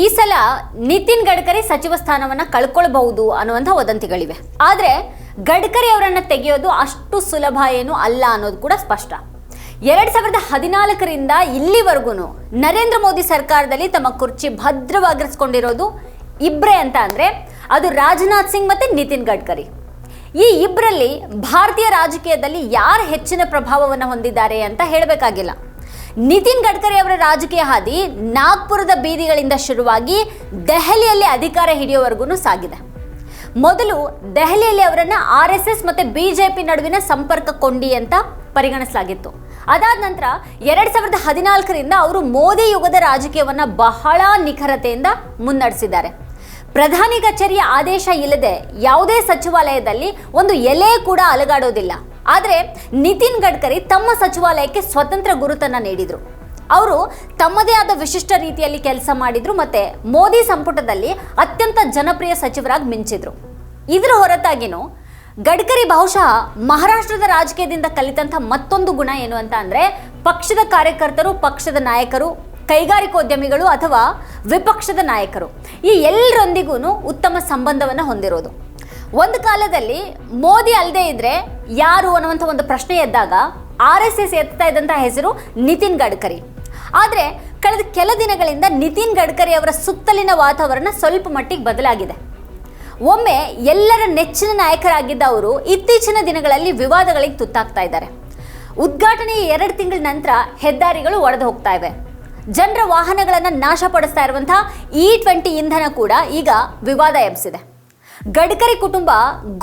ಈ ಸಲ ನಿತಿನ್ ಗಡ್ಕರಿ ಸಚಿವ ಸ್ಥಾನವನ್ನು ಕಳ್ಕೊಳ್ಬಹುದು ಅನ್ನುವಂಥ ವದಂತಿಗಳಿವೆ. ಆದರೆ ಗಡ್ಕರಿ ಅವರನ್ನು ತೆಗೆಯೋದು ಅಷ್ಟು ಸುಲಭ ಏನು ಅಲ್ಲ ಅನ್ನೋದು ಕೂಡ ಸ್ಪಷ್ಟ. 2014ರಿಂದ ಇಲ್ಲಿವರೆಗೂ ನರೇಂದ್ರ ಮೋದಿ ಸರ್ಕಾರದಲ್ಲಿ ತಮ್ಮ ಕುರ್ಚಿ ಭದ್ರವಾಗಿರಿಸಿಕೊಂಡಿರೋದು ಇಬ್ಬರೇ ಅಂತ ಅಂದರೆ ಅದು ರಾಜನಾಥ್ ಸಿಂಗ್ ಮತ್ತು ನಿತಿನ್ ಗಡ್ಕರಿ. ಈ ಇಬ್ಬರಲ್ಲಿ ಭಾರತೀಯ ರಾಜಕೀಯದಲ್ಲಿ ಯಾರು ಹೆಚ್ಚಿನ ಪ್ರಭಾವವನ್ನು ಹೊಂದಿದ್ದಾರೆ ಅಂತ ಹೇಳಬೇಕಾಗಿಲ್ಲ. ನಿತಿನ್ ಗಡ್ಕರಿ ಅವರ ರಾಜಕೀಯ ಹಾದಿ ನಾಗ್ಪುರದ ಬೀದಿಗಳಿಂದ ಶುರುವಾಗಿ ದೆಹಲಿಯಲ್ಲಿ ಅಧಿಕಾರ ಹಿಡಿಯೋವರೆಗೂ ಸಾಗಿದೆ. ಮೊದಲು ದೆಹಲಿಯಲ್ಲಿ ಅವರನ್ನು RSS ಮತ್ತು BJP ನಡುವಿನ ಸಂಪರ್ಕ ಕೊಂಡಿ ಅಂತ ಪರಿಗಣಿಸಲಾಗಿತ್ತು. ಅದಾದ ನಂತರ 2014ರಿಂದ ಅವರು ಮೋದಿ ಯುಗದ ರಾಜಕೀಯವನ್ನು ಬಹಳ ನಿಖರತೆಯಿಂದ ಮುನ್ನಡೆಸಿದ್ದಾರೆ. ಪ್ರಧಾನಿ ಕಚೇರಿಯ ಆದೇಶ ಇಲ್ಲದೆ ಯಾವುದೇ ಸಚಿವಾಲಯದಲ್ಲಿ ಒಂದು ಎಲೆ ಕೂಡ ಅಲುಗಾಡೋದಿಲ್ಲ. ಆದರೆ ನಿತಿನ್ ಗಡ್ಕರಿ ತಮ್ಮ ಸಚಿವಾಲಯಕ್ಕೆ ಸ್ವತಂತ್ರ ಗುರುತನ್ನು ನೀಡಿದರು. ಅವರು ತಮ್ಮದೇ ಆದ ವಿಶಿಷ್ಟ ರೀತಿಯಲ್ಲಿ ಕೆಲಸ ಮಾಡಿದ್ರು ಮತ್ತು ಮೋದಿ ಸಂಪುಟದಲ್ಲಿ ಅತ್ಯಂತ ಜನಪ್ರಿಯ ಸಚಿವರಾಗಿ ಮಿಂಚಿದ್ರು. ಇದರ ಹೊರತಾಗಿನೂ ಗಡ್ಕರಿ ಬಹುಶಃ ಮಹಾರಾಷ್ಟ್ರದ ರಾಜಕೀಯದಿಂದ ಕಲಿತಂಥ ಮತ್ತೊಂದು ಗುಣ ಏನು ಅಂತ ಅಂದರೆ ಪಕ್ಷದ ಕಾರ್ಯಕರ್ತರು, ಪಕ್ಷದ ನಾಯಕರು, ಕೈಗಾರಿಕೋದ್ಯಮಿಗಳು ಅಥವಾ ವಿಪಕ್ಷದ ನಾಯಕರು ಈ ಎಲ್ಲರೊಂದಿಗೂ ಉತ್ತಮ ಸಂಬಂಧವನ್ನು ಹೊಂದಿರೋದು. ಒಂದು ಕಾಲದಲ್ಲಿ ಮೋದಿ ಅಲ್ಲದೆ ಇದ್ರೆ ಯಾರು ಅನ್ನುವಂಥ ಒಂದು ಪ್ರಶ್ನೆ ಎದ್ದಾಗ RSS ಎತ್ತಾ ಇದ್ದಂಥ ಹೆಸರು ನಿತಿನ್ ಗಡ್ಕರಿ. ಆದರೆ ಕಳೆದ ಕೆಲ ದಿನಗಳಿಂದ ನಿತಿನ್ ಗಡ್ಕರಿ ಅವರ ಸುತ್ತಲಿನ ವಾತಾವರಣ ಸ್ವಲ್ಪ ಮಟ್ಟಿಗೆ ಬದಲಾಗಿದೆ. ಒಮ್ಮೆ ಎಲ್ಲರ ನೆಚ್ಚಿನ ನಾಯಕರಾಗಿದ್ದ ಅವರು ಇತ್ತೀಚಿನ ದಿನಗಳಲ್ಲಿ ವಿವಾದಗಳಿಗೆ ತುತ್ತಾಗ್ತಾ ಇದ್ದಾರೆ. ಉದ್ಘಾಟನೆಯ 2 ತಿಂಗಳ ನಂತರ ಹೆದ್ದಾರಿಗಳು ಒಡೆದು ಹೋಗ್ತಾ ಇವೆ. ಜನರ ವಾಹನಗಳನ್ನು ನಾಶಪಡಿಸ್ತಾ ಇರುವಂಥ E20 ಇಂಧನ ಕೂಡ ಈಗ ವಿವಾದ ಎಬ್ಬಿಸಿದೆ. ಗಡ್ಕರಿ ಕುಟುಂಬ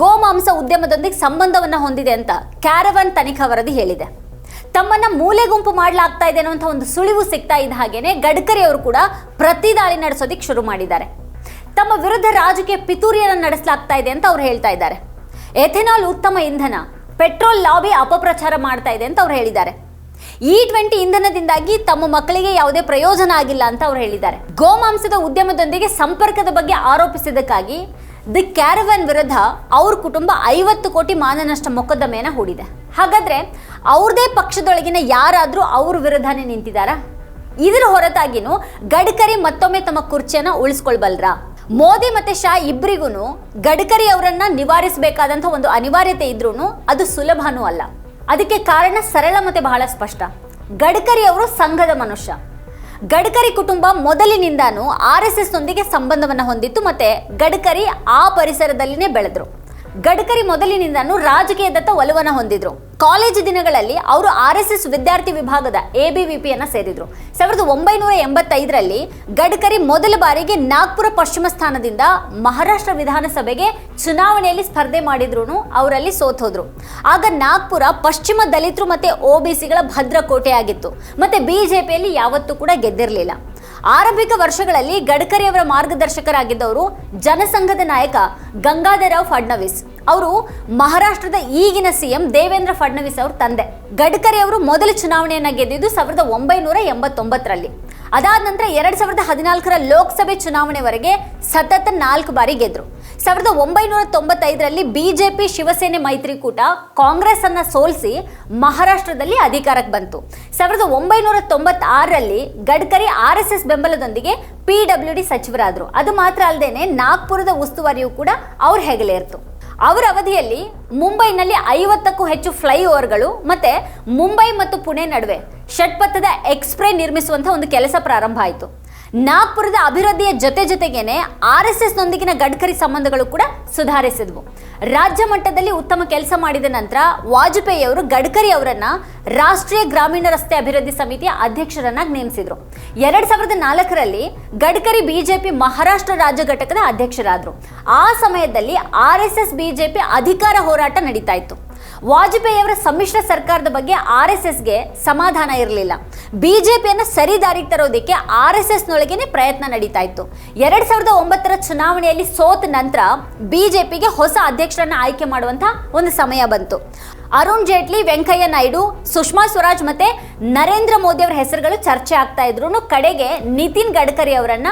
ಗೋಮಾಂಸ ಉದ್ಯಮದೊಂದಿಗೆ ಸಂಬಂಧವನ್ನು ಹೊಂದಿದೆ ಅಂತ ಕ್ಯಾರವನ್ ತನಿಖಾ ವರದಿ ಹೇಳಿದೆ. ತಮ್ಮನ್ನ ಮೂಲೆ ಗುಂಪು ಮಾಡಲಾಗ್ತಾ ಇದೆ ಅನ್ನುವಂಥ ಒಂದು ಸುಳಿವು ಸಿಗ್ತಾ ಇದ್ದ ಹಾಗೇನೆ ಗಡ್ಕರಿ ಅವರು ಕೂಡ ಪ್ರತಿ ದಾಳಿ ನಡೆಸೋದಿಕ್ಕೆ ಶುರು ಮಾಡಿದ್ದಾರೆ. ತಮ್ಮ ವಿರುದ್ಧ ರಾಜಕೀಯ ಪಿತೂರಿಯನ್ನು ನಡೆಸಲಾಗ್ತಾ ಇದೆ ಅಂತ ಅವ್ರು ಹೇಳ್ತಾ ಇದ್ದಾರೆ. ಎಥೆನಾಲ್ ಉತ್ತಮ ಇಂಧನ, ಪೆಟ್ರೋಲ್ ಲಾಬಿ ಅಪಪ್ರಚಾರ ಮಾಡ್ತಾ ಇದೆ ಅಂತ ಅವ್ರು ಹೇಳಿದ್ದಾರೆ. E20 ಇಂಧನದಿಂದಾಗಿ ತಮ್ಮ ಮಕ್ಕಳಿಗೆ ಯಾವುದೇ ಪ್ರಯೋಜನ ಆಗಿಲ್ಲ ಅಂತ ಅವ್ರು ಹೇಳಿದ್ದಾರೆ. ಗೋಮಾಂಸದ ಉದ್ಯಮದೊಂದಿಗೆ ಸಂಪರ್ಕದ ಬಗ್ಗೆ ಆರೋಪಿಸಿದ್ದಕ್ಕಾಗಿ ದಿ ಕ್ಯಾರವನ್ ವಿರುದ್ಧ ಅವ್ರ ಕುಟುಂಬ 50 ಕೋಟಿ ಮಾನನಷ್ಟ ಮೊಕದ್ದಮೆಯನ್ನು ಹೂಡಿದೆ. ಹಾಗಾದ್ರೆ ಅವ್ರದೇ ಪಕ್ಷದೊಳಗಿನ ಯಾರಾದರೂ ಅವ್ರ ವಿರುದ್ಧನೇ ನಿಂತಿದ್ದಾರಾ? ಇದರ ಹೊರತಾಗಿನೂ ಗಡ್ಕರಿ ಮತ್ತೊಮ್ಮೆ ತಮ್ಮ ಕುರ್ಚಿಯನ್ನು ಉಳಿಸ್ಕೊಳ್ಬಲ್ರಾ? ಮೋದಿ ಮತ್ತು ಶಾ ಇಬ್ಬರಿಗೂ ಗಡ್ಕರಿ ಅವರನ್ನ ನಿವಾರಿಸಬೇಕಾದಂಥ ಒಂದು ಅನಿವಾರ್ಯತೆ ಇದ್ರೂ ಅದು ಸುಲಭನೂ ಅಲ್ಲ. ಅದಕ್ಕೆ ಕಾರಣ ಸರಳ ಮತ್ತು ಬಹಳ ಸ್ಪಷ್ಟ. ಗಡ್ಕರಿ ಅವರು ಸಂಘದ ಮನುಷ್ಯ. ಗಡ್ಕರಿ ಕುಟುಂಬ ಮೊದಲಿನಿಂದಾನು RSSನೊಂದಿಗೆ ಸಂಬಂಧವನ್ನು ಹೊಂದಿತ್ತು ಮತ್ತು ಗಡ್ಕರಿ ಆ ಪರಿಸರದಲ್ಲಿನೇ ಬೆಳೆದ್ರು. ಗಡ್ಕರಿ ಮೊದಲಿನಿಂದಾನು ರಾಜಕೀಯದತ್ತ ಒಲವನ್ನು ಹೊಂದಿದ್ರು. ಕಾಲೇಜು ದಿನಗಳಲ್ಲಿ ಅವರು RSS ವಿದ್ಯಾರ್ಥಿ ವಿಭಾಗದ ABVPಯನ್ನು ಸೇರಿದ್ರು. 1985ರಲ್ಲಿ ಗಡ್ಕರಿ ಮೊದಲ ಬಾರಿಗೆ ನಾಗ್ಪುರ ಪಶ್ಚಿಮ ಸ್ಥಾನದಿಂದ ಮಹಾರಾಷ್ಟ್ರ ವಿಧಾನಸಭೆಗೆ ಚುನಾವಣೆಯಲ್ಲಿ ಸ್ಪರ್ಧೆ ಮಾಡಿದ್ರು. ಅವರಲ್ಲಿ ಸೋತೋದ್ರು. ಆಗ ನಾಗ್ಪುರ ಪಶ್ಚಿಮ ದಲಿತರು ಮತ್ತು OBCಗಳ ಭದ್ರಕೋಟೆಯಾಗಿತ್ತು ಮತ್ತು BJPಯಲ್ಲಿ ಯಾವತ್ತೂ ಕೂಡ ಗೆದ್ದಿರಲಿಲ್ಲ. ಆರಂಭಿಕ ವರ್ಷಗಳಲ್ಲಿ ಗಡ್ಕರಿ ಅವರ ಮಾರ್ಗದರ್ಶಕರಾಗಿದ್ದವರು ಜನಸಂಘದ ನಾಯಕ ಗಂಗಾಧರರಾವ್ ಫಡ್ನವೀಸ್. ಅವರು ಮಹಾರಾಷ್ಟ್ರದ ಈಗಿನ CM ದೇವೇಂದ್ರ ಫಡ್ನವೀಸ್ ಅವ್ರ ತಂದೆ. ಗಡ್ಕರಿ ಅವರು ಮೊದಲ ಚುನಾವಣೆಯನ್ನು ಗೆದ್ದಿದ್ದು 1989ರಲ್ಲಿ. ಅದಾದ ನಂತರ 2014ರ ಲೋಕಸಭೆ ಚುನಾವಣೆವರೆಗೆ ಸತತ 4 ಬಾರಿ ಗೆದ್ರು. 1995ರಲ್ಲಿ BJP ಶಿವಸೇನೆ ಮೈತ್ರಿಕೂಟ ಕಾಂಗ್ರೆಸ್ ಅನ್ನ ಸೋಲಿಸಿ ಮಹಾರಾಷ್ಟ್ರದಲ್ಲಿ ಅಧಿಕಾರಕ್ಕೆ ಬಂತು. 1996ರಲ್ಲಿ ಗಡ್ಕರಿ RSS ಬೆಂಬಲದೊಂದಿಗೆ PWD ಸಚಿವರಾದರು. ಅದು ಮಾತ್ರ ಅಲ್ಲದೆ ನಾಗ್ಪುರದ ಉಸ್ತುವಾರಿಯೂ ಕೂಡ ಅವ್ರ ಹೆಗಲೇರ್ತು. ಅವರ ಅವಧಿಯಲ್ಲಿ ಮುಂಬೈನಲ್ಲಿ 50ಕ್ಕೂ ಹೆಚ್ಚು ಫ್ಲೈಓವರ್ಗಳು ಮತ್ತೆ ಮುಂಬೈ ಮತ್ತು ಪುಣೆ ನಡುವೆ ಷಟ್ಪಥದ ಎಕ್ಸ್ಪ್ರೇ ನಿರ್ಮಿಸುವಂಥ ಒಂದು ಕೆಲಸ ಪ್ರಾರಂಭ ಆಯಿತು. ನಾಗ್ಪುರದ ಅಭಿವೃದ್ಧಿಯ ಜೊತೆಗೇನೆ RSSನೊಂದಿಗಿನ ಗಡ್ಕರಿ ಸಂಬಂಧಗಳು ಕೂಡ ಸುಧಾರಿಸಿದ್ವು. ರಾಜ್ಯ ಮಟ್ಟದಲ್ಲಿ ಉತ್ತಮ ಕೆಲಸ ಮಾಡಿದ ನಂತರ ವಾಜಪೇಯಿ ಅವರು ಗಡ್ಕರಿ ಅವರನ್ನ ರಾಷ್ಟ್ರೀಯ ಗ್ರಾಮೀಣ ರಸ್ತೆ ಅಭಿವೃದ್ಧಿ ಸಮಿತಿಯ ಅಧ್ಯಕ್ಷರನ್ನಾಗಿ ನೇಮಿಸಿದ್ರು. 2004ರಲ್ಲಿ ಗಡ್ಕರಿ BJP ಮಹಾರಾಷ್ಟ್ರ ರಾಜ್ಯ ಘಟಕದ ಅಧ್ಯಕ್ಷರಾದರು. ಆ ಸಮಯದಲ್ಲಿ RSS BJP ಅಧಿಕಾರ ಹೋರಾಟ ನಡೀತಾ ಇತ್ತು. ವಾಜಪೇಯಿ ಅವರ ಸಮ್ಮಿಶ್ರ ಸರ್ಕಾರದ ಬಗ್ಗೆ RSSಗೆ ಸಮಾಧಾನ ಇರಲಿಲ್ಲ. BJPಯನ್ನು ಸರಿದಾರಿಗೆ ತರೋದಕ್ಕೆ RSSನೊಳಗೇನೆ ಪ್ರಯತ್ನ ನಡೀತಾ ಇತ್ತು. 2009ರ ಚುನಾವಣೆಯಲ್ಲಿ ಸೋತ ನಂತರ BJPಗೆ ಹೊಸ ಅಧ್ಯಕ್ಷರನ್ನ ಆಯ್ಕೆ ಮಾಡುವಂಥ ಒಂದು ಸಮಯ ಬಂತು. ಅರುಣ್ ಜೇಟ್ಲಿ, ವೆಂಕಯ್ಯ ನಾಯ್ಡು, ಸುಷ್ಮಾ ಸ್ವರಾಜ್ ಮತ್ತೆ ನರೇಂದ್ರ ಮೋದಿ ಅವರ ಹೆಸರುಗಳು ಚರ್ಚೆ ಆಗ್ತಾ ಇದ್ರು. ಕಡೆಗೆ ನಿತಿನ್ ಗಡ್ಕರಿ ಅವರನ್ನ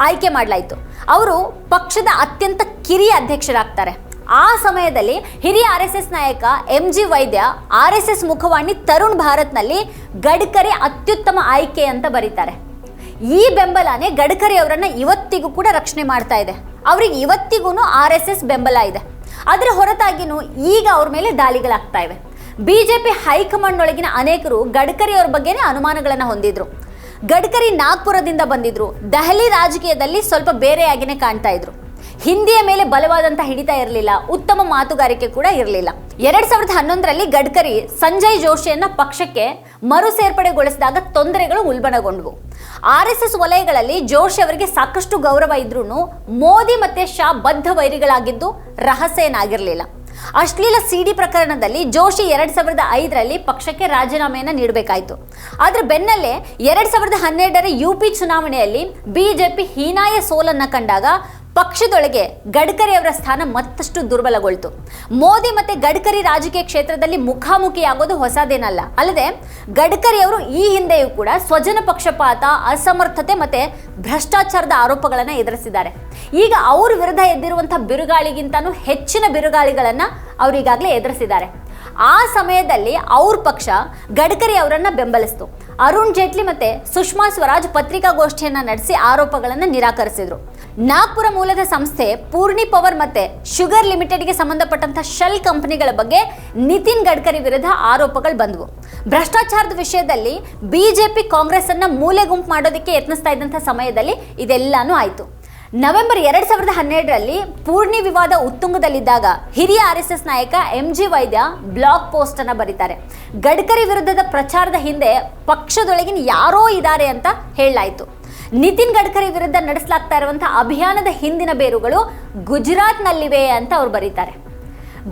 ಆಯ್ಕೆ ಮಾಡಲಾಯಿತು. ಅವರು ಪಕ್ಷದ ಅತ್ಯಂತ ಕಿರಿಯ ಅಧ್ಯಕ್ಷರಾಗ್ತಾರೆ. ಆ ಸಮಯದಲ್ಲಿ ಹಿರಿಯ RSS ನಾಯಕ MG ವೈದ್ಯ RSS ಮುಖವಾಣಿ ತರುಣ್ ಭಾರತ್ನಲ್ಲಿ ಗಡ್ಕರಿ ಅತ್ಯುತ್ತಮ ಆಯ್ಕೆ ಅಂತ ಬರೀತಾರೆ. ಈ ಬೆಂಬಲನೇ ಗಡ್ಕರಿ ಅವರನ್ನ ಇವತ್ತಿಗೂ ಕೂಡ ರಕ್ಷಣೆ ಮಾಡ್ತಾ ಇದೆ. ಅವ್ರಿಗೆ ಇವತ್ತಿಗೂ RSS ಬೆಂಬಲ ಇದೆ. ಅದರ ಹೊರತಾಗಿನೂ ಈಗ ಅವ್ರ ಮೇಲೆ ದಾಳಿಗಳಾಗ್ತಾ ಇವೆ. ಬಿಜೆಪಿ ಹೈಕಮಾಂಡ್ ಒಳಗಿನ ಅನೇಕರು ಗಡ್ಕರಿ ಅವ್ರ ಬಗ್ಗೆನೇ ಅನುಮಾನಗಳನ್ನು ಹೊಂದಿದ್ರು. ಗಡ್ಕರಿ ನಾಗ್ಪುರದಿಂದ ಬಂದಿದ್ರು. ದೆಹಲಿ ರಾಜಕೀಯದಲ್ಲಿ ಸ್ವಲ್ಪ ಬೇರೆಯಾಗಿನೇ ಕಾಣ್ತಾ ಇದ್ರು. ಹಿಂದಿಯ ಮೇಲೆ ಬಲವಾದಂಥ ಹಿಡಿತ ಇರಲಿಲ್ಲ, ಉತ್ತಮ ಮಾತುಗಾರಿಕೆ ಕೂಡ ಇರಲಿಲ್ಲ. 2011ರಲ್ಲಿ ಗಡ್ಕರಿ ಸಂಜಯ್ ಜೋಶಿಯನ್ನ ಪಕ್ಷಕ್ಕೆ ಮರು ಸೇರ್ಪಡೆಗೊಳಿಸಿದಾಗ ತೊಂದರೆಗಳು ಉಲ್ಬಣಗೊಂಡವು. RSS ವಲಯಗಳಲ್ಲಿ ಜೋಶಿ ಅವರಿಗೆ ಸಾಕಷ್ಟು ಗೌರವ ಇದ್ರೂ ಮೋದಿ ಮತ್ತೆ ಶಾ ಬದ್ಧ ವೈರಿಗಳಾಗಿದ್ದು ರಹಸ್ಯ ಏನಾಗಿರಲಿಲ್ಲ. ಅಶ್ಲೀಲ CD ಪ್ರಕರಣದಲ್ಲಿ ಜೋಶಿ 2005ರಲ್ಲಿ ಪಕ್ಷಕ್ಕೆ ರಾಜೀನಾಮೆಯನ್ನು ನೀಡಬೇಕಾಯಿತು. ಆದ್ರೆ ಬೆನ್ನಲ್ಲೇ 2012ರ UP ಚುನಾವಣೆಯಲ್ಲಿ ಬಿಜೆಪಿ ಹೀನಾಯ ಸೋಲನ್ನ ಕಂಡಾಗ ಪಕ್ಷದೊಳಗೆ ಗಡ್ಕರಿ ಅವರ ಸ್ಥಾನ ಮತ್ತಷ್ಟು ದುರ್ಬಲಗೊಳ್ತು. ಮೋದಿ ಮತ್ತೆ ಗಡ್ಕರಿ ರಾಜಕೀಯ ಕ್ಷೇತ್ರದಲ್ಲಿ ಮುಖಾಮುಖಿಯಾಗೋದು ಹೊಸದೇನಲ್ಲ. ಅಲ್ಲದೆ ಗಡ್ಕರಿ ಅವರು ಈ ಹಿಂದೆಯೂ ಕೂಡ ಸ್ವಜನ ಪಕ್ಷಪಾತ, ಅಸಮರ್ಥತೆ ಮತ್ತೆ ಭ್ರಷ್ಟಾಚಾರದ ಆರೋಪಗಳನ್ನು ಎದುರಿಸಿದ್ದಾರೆ. ಈಗ ಅವ್ರ ವಿರುದ್ಧ ಎದ್ದಿರುವಂತಹ ಬಿರುಗಾಳಿಗಿಂತನೂ ಹೆಚ್ಚಿನ ಬಿರುಗಾಳಿಗಳನ್ನ ಅವರು ಈಗಾಗಲೇ ಎದುರಿಸಿದ್ದಾರೆ. ಆ ಸಮಯದಲ್ಲಿ ಅವ್ರ ಪಕ್ಷ ಗಡ್ಕರಿ ಅವರನ್ನ ಬೆಂಬಲಿಸಿತು. ಅರುಣ್ ಜೇಟ್ಲಿ ಮತ್ತೆ ಸುಷ್ಮಾ ಸ್ವರಾಜ್ ಪತ್ರಿಕಾಗೋಷ್ಠಿಯನ್ನ ನಡೆಸಿ ಆರೋಪಗಳನ್ನು ನಿರಾಕರಿಸಿದ್ರು. ನಾಗ್ಪುರ ಮೂಲದ ಸಂಸ್ಥೆ ಪೂರ್ಣಿ ಪವರ್ ಮತ್ತೆ ಶುಗರ್ ಲಿಮಿಟೆಡ್ಗೆ ಸಂಬಂಧಪಟ್ಟಂತಹ ಶೆಲ್ ಕಂಪನಿಗಳ ಬಗ್ಗೆ ನಿತಿನ್ ಗಡ್ಕರಿ ವಿರುದ್ಧ ಆರೋಪಗಳು ಬಂದವು. ಭ್ರಷ್ಟಾಚಾರದ ವಿಷಯದಲ್ಲಿ ಬಿಜೆಪಿ ಕಾಂಗ್ರೆಸ್ ಅನ್ನ ಮೂಲೆ ಗುಂಪು ಮಾಡೋದಕ್ಕೆ ಯತ್ನಿಸ್ತಾ ಇದ್ದಂಥ ಸಮಯದಲ್ಲಿ ಇದೆಲ್ಲಾನು ಆಯಿತು. ನವೆಂಬರ್ 2012ರಲ್ಲಿ ಪೂರ್ಣಿ ವಿವಾದ ಉತ್ತುಂಗದಲ್ಲಿದ್ದಾಗ ಹಿರಿಯ RSS ನಾಯಕ MG ವೈದ್ಯ ಬ್ಲಾಗ್ ಪೋಸ್ಟ್ ಅನ್ನ ಬರೀತಾರೆ. ಗಡ್ಕರಿ ವಿರುದ್ಧದ ಪ್ರಚಾರದ ಹಿಂದೆ ಪಕ್ಷದೊಳಗಿನ ಯಾರೋ ಇದ್ದಾರೆ ಅಂತ ಹೇಳಲಾಯಿತು. ನಿತಿನ್ ಗಡ್ಕರಿ ವಿರುದ್ಧ ನಡೆಸಲಾಗ್ತಾ ಇರುವಂತಹ ಅಭಿಯಾನದ ಹಿಂದಿನ ಬೇರುಗಳು ಗುಜರಾತ್ನಲ್ಲಿವೆ ಅಂತ ಅವ್ರು ಬರೀತಾರೆ.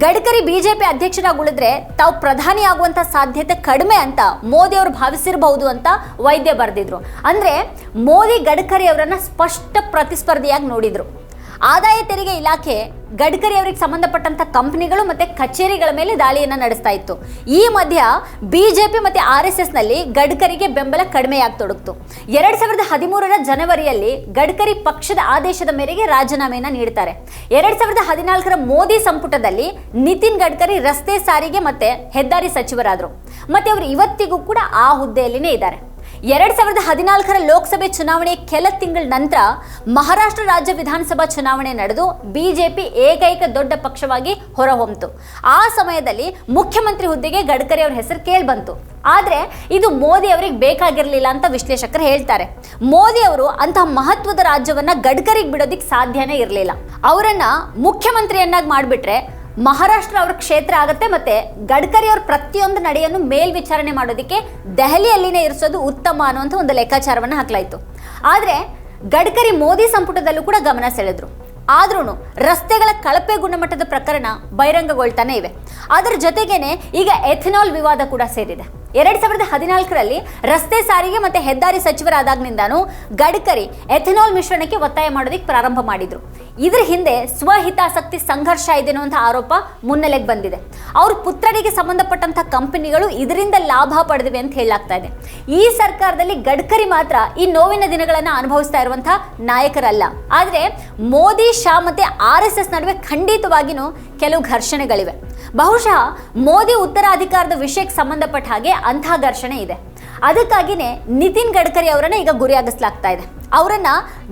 ಗಡ್ಕರಿ ಬಿಜೆಪಿ ಅಧ್ಯಕ್ಷರಾಗುಳಿದ್ರೆ ತಾವು ಪ್ರಧಾನಿ ಆಗುವಂತ ಸಾಧ್ಯತೆ ಕಡಿಮೆ ಅಂತ ಮೋದಿ ಅವರು ಭಾವಿಸಿರಬಹುದು ಅಂತ ವೈದ್ಯ ಬರೆದಿದ್ರು. ಅಂದ್ರೆ ಮೋದಿ ಗಡ್ಕರಿ ಅವರನ್ನ ಸ್ಪಷ್ಟ ಪ್ರತಿಸ್ಪರ್ಧಿಯಾಗಿ ನೋಡಿದ್ರು. ಆದಾಯ ತೆರಿಗೆ ಇಲಾಖೆ ಗಡ್ಕರಿ ಅವರಿಗೆ ಸಂಬಂಧಪಟ್ಟಂತ ಕಂಪನಿಗಳು ಮತ್ತೆ ಕಚೇರಿಗಳ ಮೇಲೆ ದಾಳಿಯನ್ನ ನಡೆಸ್ತಾ ಇತ್ತು. ಈ ಮಧ್ಯ ಬಿಜೆಪಿ ಮತ್ತೆ RSS ನಲ್ಲಿ ಗಡ್ಕರಿಗೆ ಬೆಂಬಲ ಕಡಿಮೆಯಾಗತೊಡಗಿತು. 2013ರ ಜನವರಿಯಲ್ಲಿ ಗಡ್ಕರಿ ಪಕ್ಷದ ಆದೇಶದ ಮೇರೆಗೆ ರಾಜೀನಾಮೆಯನ್ನ ನೀಡುತ್ತಾರೆ. 2014ರ ಮೋದಿ ಸಂಪುಟದಲ್ಲಿ ನಿತಿನ್ ಗಡ್ಕರಿ ರಸ್ತೆ ಸಾರಿಗೆ ಮತ್ತೆ ಹೆದ್ದಾರಿ ಸಚಿವರಾದರು. ಮತ್ತೆ ಅವರು ಇವತ್ತಿಗೂ ಕೂಡ ಆ ಹುದ್ದೆಯಲ್ಲಿನೇ ಇದ್ದಾರೆ. 2014ರ ಲೋಕಸಭೆ ಚುನಾವಣೆಯ ಕೆಲ ತಿಂಗಳ ನಂತರ ಮಹಾರಾಷ್ಟ್ರ ರಾಜ್ಯ ವಿಧಾನಸಭಾ ಚುನಾವಣೆ ನಡೆದು ಬಿಜೆಪಿ ಏಕೈಕ ದೊಡ್ಡ ಪಕ್ಷವಾಗಿ ಹೊರಹೊಮ್ಮಿತು. ಆ ಸಮಯದಲ್ಲಿ ಮುಖ್ಯಮಂತ್ರಿ ಹುದ್ದೆಗೆ ಗಡ್ಕರಿ ಅವರ ಹೆಸರು ಕೇಳಿಬಂತು. ಆದರೆ ಇದು ಮೋದಿ ಅವರಿಗೆ ಬೇಕಾಗಿರಲಿಲ್ಲ ಅಂತ ವಿಶ್ಲೇಷಕರು ಹೇಳ್ತಾರೆ. ಮೋದಿ ಅವರು ಅಂತಹ ಮಹತ್ವದ ರಾಜ್ಯವನ್ನ ಗಡ್ಕರಿಗೆ ಬಿಡೋದಿಕ್ಕೆ ಸಾಧ್ಯನೇ ಇರಲಿಲ್ಲ. ಅವರನ್ನ ಮುಖ್ಯಮಂತ್ರಿಯನ್ನಾಗಿ ಮಾಡಿಬಿಟ್ರೆ ಮಹಾರಾಷ್ಟ್ರ ಅವ್ರ ಕ್ಷೇತ್ರ ಆಗುತ್ತೆ. ಮತ್ತೆ ಗಡ್ಕರಿ ಅವ್ರ ಪ್ರತಿಯೊಂದು ನಡೆಯನ್ನು ಮೇಲ್ವಿಚಾರಣೆ ಮಾಡೋದಕ್ಕೆ ದೆಹಲಿಯಲ್ಲಿನೇ ಇರಿಸೋದು ಉತ್ತಮ ಅನ್ನುವಂಥ ಒಂದು ಲೆಕ್ಕಾಚಾರವನ್ನು ಹಾಕಲಾಯಿತು. ಆದರೆ ಗಡ್ಕರಿ ಮೋದಿ ಸಂಪುಟದಲ್ಲೂ ಕೂಡ ಗಮನ ಸೆಳೆದ್ರು. ಆದ್ರೂ ರಸ್ತೆಗಳ ಕಳಪೆ ಗುಣಮಟ್ಟದ ಪ್ರಕರಣ ಬಹಿರಂಗಗೊಳ್ತಾನೆ ಇವೆ. ಅದರ ಜೊತೆಗೇನೆ ಈಗ ಎಥೆನಾಲ್ ವಿವಾದ ಕೂಡ ಸೇರಿದೆ. 2014ರಲ್ಲಿ ರಸ್ತೆ ಸಾರಿಗೆ ಮತ್ತೆ ಹೆದ್ದಾರಿ ಸಚಿವರಾದಾಗಿನಿಂದಾನು ಗಡ್ಕರಿ ಎಥೆನಾಲ್ ಮಿಶ್ರಣಕ್ಕೆ ಒತ್ತಾಯ ಮಾಡೋದಕ್ಕೆ ಪ್ರಾರಂಭ ಮಾಡಿದ್ರು. ಇದರ ಹಿಂದೆ ಸ್ವಹಿತಾಸಕ್ತಿ ಸಂಘರ್ಷ ಇದೆ ಅನ್ನುವಂಥ ಆರೋಪ ಮುನ್ನೆಲೆಗೆ ಬಂದಿದೆ. ಅವ್ರ ಪುತ್ರರಿಗೆ ಸಂಬಂಧಪಟ್ಟಂಥ ಕಂಪನಿಗಳು ಇದರಿಂದ ಲಾಭ ಪಡೆದಿವೆ ಅಂತ ಹೇಳಲಾಗ್ತಾ ಇದೆ. ಈ ಸರ್ಕಾರದಲ್ಲಿ ಗಡ್ಕರಿ ಮಾತ್ರ ಈ ನೋವಿನ ದಿನಗಳನ್ನು ಅನುಭವಿಸ್ತಾ ಇರುವಂತಹ ನಾಯಕರಲ್ಲ. ಆದರೆ ಮೋದಿ, ಶಾ ಮತ್ತೆ RSS ನಡುವೆ ಖಂಡಿತವಾಗಿಯೂ ಕೆಲವು ಘರ್ಷಣೆಗಳಿವೆ. ಬಹುಶಃ ಮೋದಿ ಉತ್ತರಾಧಿಕಾರದ ವಿಷಯಕ್ಕೆ ಸಂಬಂಧಪಟ್ಟ ಹಾಗೆ ಅಂತಹ ಘರ್ಷಣೆ ಇದೆ. ಅದಕ್ಕಾಗಿನೇ ನಿತಿನ್ ಗಡ್ಕರಿ ಅವರನ್ನ ಈಗ ಗುರಿಯಾಗಿಸಲಾಗ್ತಾ ಇದೆ. ಅವರನ್ನ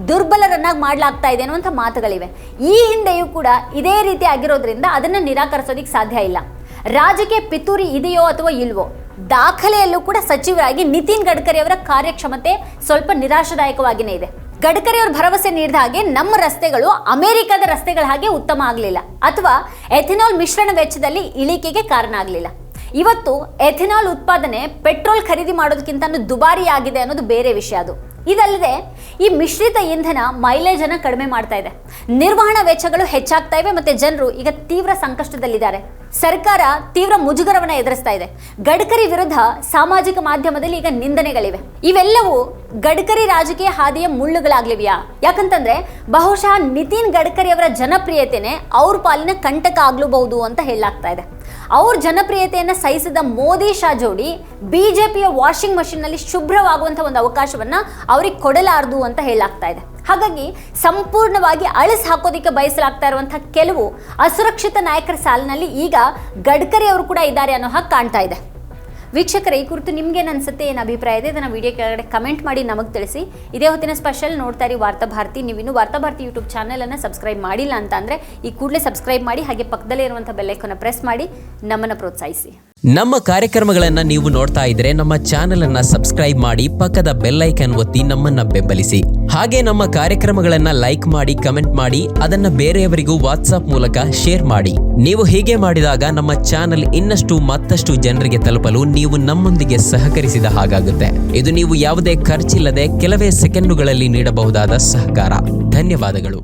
ದುರ್ಬಲರನ್ನಾಗಿ ಮಾಡಲಾಗ್ತಾ ಇದೆ ಅನ್ನುವಂಥ ಮಾತುಗಳಿವೆ. ಈ ಹಿಂದೆಯೂ ಕೂಡ ಇದೇ ರೀತಿ ಆಗಿರೋದ್ರಿಂದ ಅದನ್ನು ನಿರಾಕರಿಸೋದಿಕ್ಕೆ ಸಾಧ್ಯ ಇಲ್ಲ. ರಾಜಕೀಯ ಪಿತೂರಿ ಇದೆಯೋ ಅಥವಾ ಇಲ್ವೋ, ದಾಖಲೆಯಲ್ಲೂ ಕೂಡ ಸಚಿವರಾಗಿ ನಿತಿನ್ ಗಡ್ಕರಿ ಅವರ ಕಾರ್ಯಕ್ಷಮತೆ ಸ್ವಲ್ಪ ನಿರಾಶಾದಾಯಕವಾಗಿಯೇ ಇದೆ. ಗಡ್ಕರಿ ಅವರು ಭರವಸೆ ನೀಡಿದ ಹಾಗೆ ನಮ್ಮ ರಸ್ತೆಗಳು ಅಮೆರಿಕದ ರಸ್ತೆಗಳ ಹಾಗೆ ಉತ್ತಮ ಆಗಲಿಲ್ಲ, ಅಥವಾ ಎಥೆನಾಲ್ ಮಿಶ್ರಣ ವೆಚ್ಚದಲ್ಲಿ ಇಳಿಕೆಗೆ ಕಾರಣ ಆಗಲಿಲ್ಲ. ಇವತ್ತು ಎಥೆನಾಲ್ ಉತ್ಪಾದನೆ ಪೆಟ್ರೋಲ್ ಖರೀದಿ ಮಾಡೋದಕ್ಕಿಂತ ದುಬಾರಿ ಆಗಿದೆ ಅನ್ನೋದು ಬೇರೆ ವಿಷಯ. ಅದು ಇದಲ್ಲದೆ ಈ ಮಿಶ್ರಿತ ಇಂಧನ ಮೈಲೇಜ್ ಅನ್ನು ಕಡಿಮೆ ಮಾಡ್ತಾ ಇದೆ, ನಿರ್ವಹಣಾ ವೆಚ್ಚಗಳು ಹೆಚ್ಚಾಗ್ತಾ ಇವೆ, ಮತ್ತೆ ಜನರು ಈಗ ತೀವ್ರ ಸಂಕಷ್ಟದಲ್ಲಿದ್ದಾರೆ. ಸರ್ಕಾರ ತೀವ್ರ ಮುಜುಗರವನ್ನು ಎದುರಿಸ್ತಾ ಇದೆ. ಗಡ್ಕರಿ ವಿರುದ್ಧ ಸಾಮಾಜಿಕ ಮಾಧ್ಯಮದಲ್ಲಿ ಈಗ ನಿಂದನೆಗಳಿವೆ. ಇವೆಲ್ಲವೂ ಗಡ್ಕರಿ ರಾಜಕೀಯ ಹಾದಿಯ ಮುಳ್ಳುಗಳಾಗ್ಲಿವೆಯಾ? ಯಾಕಂತಂದ್ರೆ ಬಹುಶಃ ನಿತಿನ್ ಗಡ್ಕರಿ ಅವರ ಜನಪ್ರಿಯತೆನೇ ಅವ್ರ ಪಾಲಿನ ಕಂಟಕ ಆಗ್ಲೂಬಹುದು ಅಂತ ಹೇಳಲಾಗ್ತಾ ಇದೆ. ಅವ್ರ ಜನಪ್ರಿಯತೆಯನ್ನು ಸಹಿಸಿದ ಮೋದಿ ಶಾ ಜೋಡಿ ಬಿಜೆಪಿಯ ವಾಷಿಂಗ್ ಮಷಿನ್ ನಲ್ಲಿ ಶುಭ್ರವಾಗುವಂತ ಒಂದು ಅವಕಾಶವನ್ನ ಅವ್ರಿಗೆ ಕೊಡಲಾರದು ಅಂತ ಹೇಳಲಾಗ್ತಾ ಇದೆ. ಹಾಗಾಗಿ ಸಂಪೂರ್ಣವಾಗಿ ಅಳಿಸಿ ಹಾಕೋದಿಕ್ಕೆ ಬಯಸಲಾಗ್ತಾ ಇರುವಂತಹ ಕೆಲವು ಅಸುರಕ್ಷಿತ ನಾಯಕರ ಸಾಲಿನಲ್ಲಿ ಈಗ ಗಡ್ಕರಿ ಅವರು ಕೂಡ ಇದ್ದಾರೆ ಅನ್ನೋ ಹಾಗೆ ಕಾಣ್ತಾ ಇದೆ. ವೀಕ್ಷಕರೇ, ಈ ಕುರಿತು ನಿಮ್ಗೇನು ಅನ್ಸುತ್ತೆ, ಏನು ಅಭಿಪ್ರಾಯ ಇದೆ, ಇದನ್ನು ವಿಡಿಯೋ ಕೆಳಗಡೆ ಕಮೆಂಟ್ ಮಾಡಿ ನಮಗೆ ತಿಳಿಸಿ. ಇದೇ ಹೊತ್ತಿನ ಸ್ಪೆಷಲ್ ನೋಡ್ತಾ ಇರಿ ವಾರ್ತಾಭಾರತಿ. ನೀವಿನ್ನು ವಾರ್ತಾಭಾರತಿ ಯೂಟ್ಯೂಬ್ ಚಾನಲನ್ನು ಸಬ್ಸ್ಕ್ರೈಬ್ ಮಾಡಿಲ್ಲ ಅಂತ ಅಂದರೆ ಈ ಕೂಡಲೇ ಸಬ್ಸ್ಕ್ರೈಬ್ ಮಾಡಿ, ಹಾಗೆ ಪಕ್ಕದಲ್ಲೇ ಇರುವಂಥ ಬೆಲ್ಲೈಕನ್ನ ಪ್ರೆಸ್ ಮಾಡಿ ನಮ್ಮನ್ನು ಪ್ರೋತ್ಸಾಹಿಸಿ. ನಮ್ಮ ಕಾರ್ಯಕ್ರಮಗಳನ್ನ ನೀವು ನೋಡ್ತಾ ಇದ್ರೆ ನಮ್ಮ ಚಾನೆಲ್ ಅನ್ನ ಸಬ್ಸ್ಕ್ರೈಬ್ ಮಾಡಿ, ಪಕ್ಕದ ಬೆಲ್ ಐಕನ್ ಒತ್ತಿ ನಮ್ಮನ್ನ ಬೆಂಬಲಿಸಿ. ಹಾಗೆ ನಮ್ಮ ಕಾರ್ಯಕ್ರಮಗಳನ್ನ ಲೈಕ್ ಮಾಡಿ, ಕಮೆಂಟ್ ಮಾಡಿ, ಅದನ್ನ ಬೇರೆಯವರಿಗೂ ವಾಟ್ಸ್ಆಪ್ ಮೂಲಕ ಶೇರ್ ಮಾಡಿ. ನೀವು ಹೀಗೆ ಮಾಡಿದಾಗ ನಮ್ಮ ಚಾನೆಲ್ ಇನ್ನಷ್ಟು ಮತ್ತಷ್ಟು ಜನರಿಗೆ ತಲುಪಲು ನೀವು ನಮ್ಮೊಂದಿಗೆ ಸಹಕರಿಸಿದ ಹಾಗಾಗುತ್ತೆ. ಇದು ನೀವು ಯಾವುದೇ ಖರ್ಚಿಲ್ಲದೆ ಕೆಲವೇ ಸೆಕೆಂಡುಗಳಲ್ಲಿ ನೀಡಬಹುದಾದ ಸಹಕಾರ. ಧನ್ಯವಾದಗಳು.